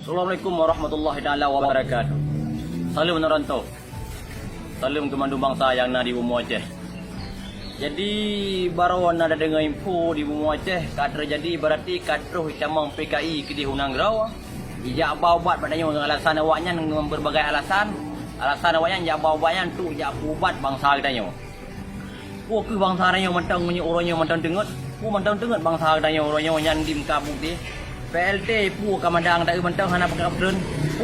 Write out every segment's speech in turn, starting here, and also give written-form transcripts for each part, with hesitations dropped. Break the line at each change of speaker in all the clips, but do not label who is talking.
Assalamualaikum warahmatullahi taala wabarakatuh. Salam merantau. Salam kemandu bangsa yang ada di Bumi Aceh. Jadi baru ada dengar info di Bumi Aceh kat terjadi berarti kadroh camang PKI ke di Hunang Grau. Ijak baubat badanya dengan alasan awaknya dengan berbagai alasan. Alasan awaknya ijak baubatnya tu ijak ubat bangsa katanya. Ke bangsa yang mentang punya orangnya mentang dengut. Mentang dengut bangsa katanya orangnya nyandim kabuk di. PLT pu kamandang tak mentang hana pakat betrun.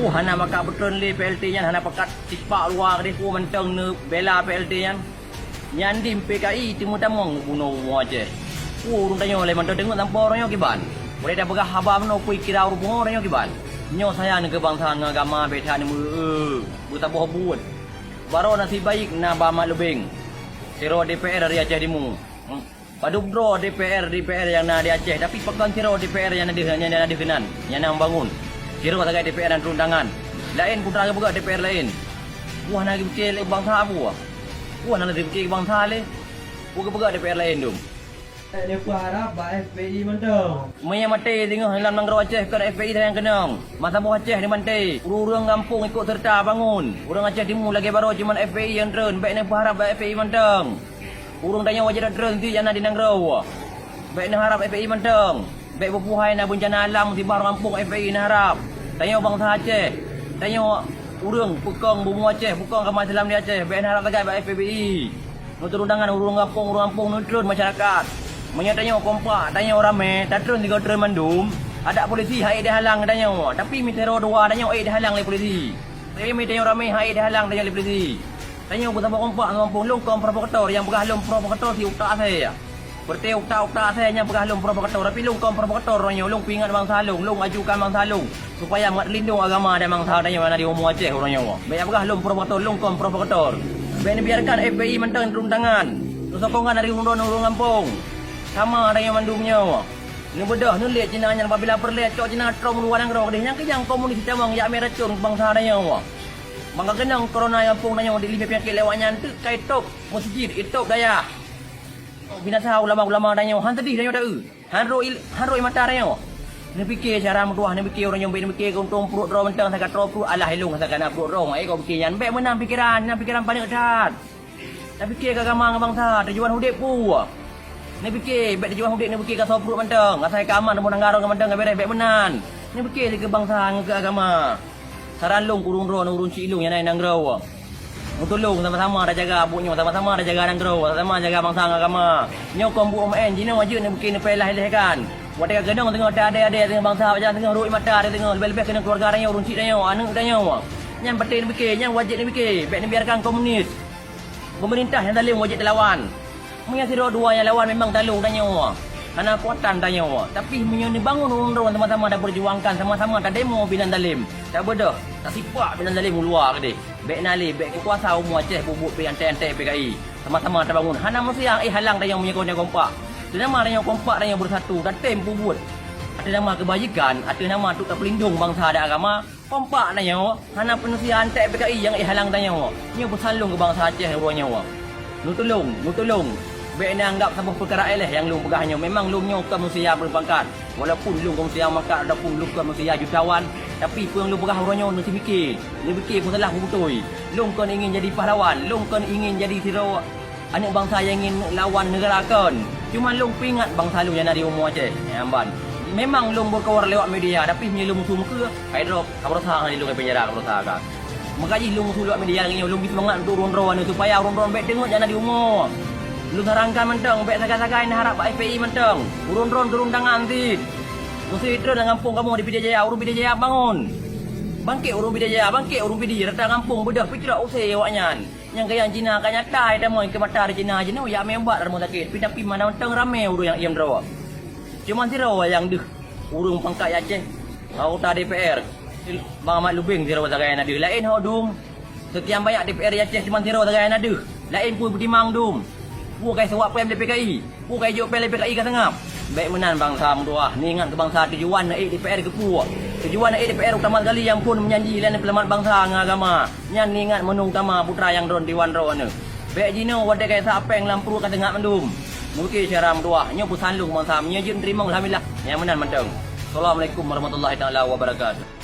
Hana pakat betrun li PLT nya hana pakat tipak luar di pu mentang ne bela PLT nya. Nyandim PKI timu tamong bunuh Aceh. Urung tanya oleh mentang dengut tanpa orangnya kiban. Boleh dah begah habam no kui kira urung orangnya kiban. Nyo saya ne kebangsaan agama beta ne buta boh buat. Baro nasib baik na ba mak lebing. Siro DPR dari Aceh Timur. Padubro DPR yang ada di Aceh, tapi pekan siro DPR yang ada di Kenan, yang nak bangun. Siro sebagai DPR dan turun tangan. Lain putra juga DPR lain. Wah nak fikir bangsa apa? Wah nak fikir bangsa le. Buka DPR lain dum.
Dia pun harap FPI mentang.
Maya mati tengok dalam Nanggro Aceh ke FPI yang kenang. Masa buah Aceh di mati. Urang kampung ikut serta bangun. Urang Aceh Timur lagi baru cuma FPI yang turun. Baik nak harap FPI mentang. Urung tanya wajah dah turun tu yang ada di Nanggro. Baik nak harap FPI mentang. Baik berpuhai nak bencana alam di baru kampung FPI nak harap. Tanya bangsa Aceh. Tanya urang pekong Bumi Aceh, pekong Kamar Islam di Aceh. Baik nak harap lagi FPI. Turun tangan urang kampung turun masyarakat. Menyatanya kompak, tanya orang ramai, tak turun 3 turun mandum. Ada polisi, hai dia halang tanya. Tapi mitero dua tanya, dia halang oleh polisi. Tapi mitero ramai, hai dia halang tanya oleh polisi. Tanya betapa kompak kampung long kom provokator yang begah long provokator si utak saya. Berarti utak saya yang begah long provokator, tapi long kom provokator orangnya, long pingat bangsa long ajukan bangsa long supaya mak lindung agama dan bangsa tanya mana di Bumi Aceh orangnya. Baik begah long provokator, long kom provokator. Baik biarkan FPI mentang turun tangan. Terus sokongan dari urung kampung. Sama ada yang mandumnya. Ni bedah ni lihat Cina yang apabila perlihat cok Cina trom luar yang gerok dia yang kejang komunis camang ya meracun bangsa adanya. Mangga kenang corona yang pung nanya di libya penyakit lewatnya tu kai top masjid itu daya. Binasa ulama-ulama adanya han tadi daya dah. Han roi mata adanya. Ni fikir cara mudah ni fikir orang yang baik fikir untung perut ro mentang sangat ro perut alah hilung sangat nak perut ro ai kau fikir yang baik menang pikiran paling kat. Tapi fikir agama bangsa tujuan hidup pu. Ni fikir baik tujuan hidup ni fikir ka perut mentang asal ka aman mun ngarang ka mentang ka beres baik menan. Ni fikir ke bangsa ke agama. Saran long urung ro urung cilung yang naik Nanggro. Untuk long sama-sama dah jaga abuknya, sama-sama dah jaga Nanggro, sama-sama jaga bangsa agama. Nyokong bu OMN jina wajib ni mungkin pelah-pelah kan. Wadah gedong tengok ada tengok bangsa macam tengok roi mata ada tengok lebih-lebih kena keluarga dia urung cik dia, anak dia. Yang penting ni fikir, yang wajib ni fikir, baik ni biarkan komunis. Pemerintah yang zalim wajib terlawan. Punya siro dua yang lawan memang talung tanya. Karena kuatan tanya. Tapi punya ni bangun orang sama-sama dah berjuangkan sama-sama tak demo binan zalim. Tak bedah, tak sipak binan zalim luar ke dia. Baik nali, baik kuasa Bumi Aceh bubuk PNT PKI. Sama-sama tak bangun. Hana mesti yang halang tanya punya kawan kompak. Ada nama tanya kompak tanya bersatu dan tem bubut. Ada nama kebajikan, ada nama tu tak pelindung bangsa dan agama. Kompak tanya. Hana penusian PKI yang halang tanya. Nya bersalung ke bangsa Aceh orangnya. Nutulung. Baik ni anggap sebuah perkara eleh yang lung pegahnya. Memang lungnya bukan manusia berpangkat. Walaupun lung manusia makat ataupun lung bukan manusia jutawan. Tapi pun lung pegah orangnya mesti fikir. Dia fikir pun salah betul. Lung kan ingin jadi pahlawan. Lung kan ingin jadi siro anak bangsa yang ingin lawan negara kan. Cuma lung pingat bangsa lung yang ada di Bumi Aceh. Amban. Memang lung berkawar lewat media. Tapi punya lung musuh muka. Kaidrop. Kaberosa kan lung ke penjara. Kaberosa kan. Makanya lung musuh lewat media. Lung bisa semangat untuk urun-urun supaya urun-urun baik tengok jangan di umur. Lu sarangkan mentang, baik sagai-sagai nak harap FPI mentang. Urun-urun turun tangan nanti. Mesti turun dalam kampung kamu di Pidijaya, urung Pidijaya bangun. Bangkit urung Pidijaya, bangkit urung Pidi, datang kampung bedah pikir usai awaknya. Yang kaya Cina kan nyata ada mau ke mata di Cina Cina ya membuat rumah sakit. Tapi mana mentang ramai urung yang iam draw. Cuma siro yang deh urung pangkat Aceh. Anggota DPR. Bang Ahmad Lubing siro sagai ada. Lain hodum. Sekian banyak DPR Aceh cuma siro sagai ada. Lain pun bertimang dum. Bukai sewak PM DPKI. Bukai jok PM DPKI ke tengah. Baik menan bangsa mudah. Ni ingat ke bangsa tujuan nak DPR ke pu. Tujuan nak DPR utama sekali yang pun menyanyi lain pelamat bangsa dengan agama. Yang ni ingat menung utama putra yang drone Dewan Ro anu. Baik jino wadah kaya sapeng lampu ke tengah mendum. Mungkin cara mudah. Nyo pusan lu bangsa menyajin terima alhamdulillah. Yang menan mentang. Assalamualaikum warahmatullahi taala wabarakatuh.